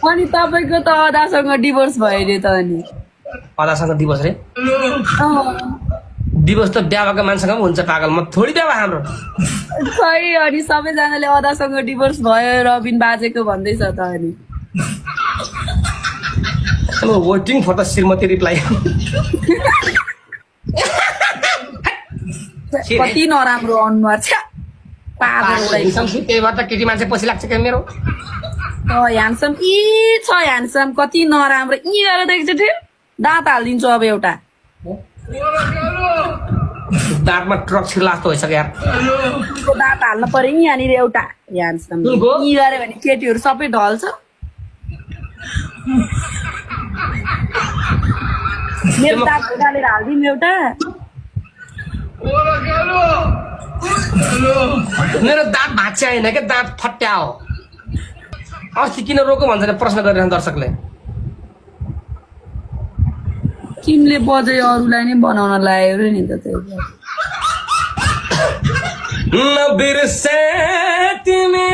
अनि तपाईँको त अदासँग डिभोर्स भयो अरे त अनि अदासँग डिभोर्स रे डिभोर्स त बिहा भएको मान्छेसँग पनि हुन्छ पागल म थोडी बिहा भयो हाम्रो खै अनि सबैजनाले अदासँग डिभोर्स भयो रबिन बाजेको भन्दैछ त अनि वेटिङ फर द श्रीमती रिप्लाई कति नराम्रो अनुहार छ पागल त्यही भएर त केटी मान्छे पछि लाग्छ क्या मेरो ह्यान्डसम इ छ ह्यान्डसम कति नराम्रो इ गरेर देख्छ ठिक दाँत हालिदिन्छु अब एउटा दाँतमा ट्रक छिर्ला जस्तो भइसक्यो यार दाँत हाल्नु पर्यो नि यहाँनिर एउटा ह्यान्डसम इ गऱ्यो भने केटीहरू सबै ढल्छ मेरो दाँत उकालेर हालिदिउँ एउटा मेरो दाँत भाँच्च्या होइन क्या दाँत फट्या हो अस्ति किन रोको भन्छ प्रश्न गरिरहनु दर्शकले तिमीले बजे अरूलाई नै बनाउन लाग्यो नि त नबिर्से तिमी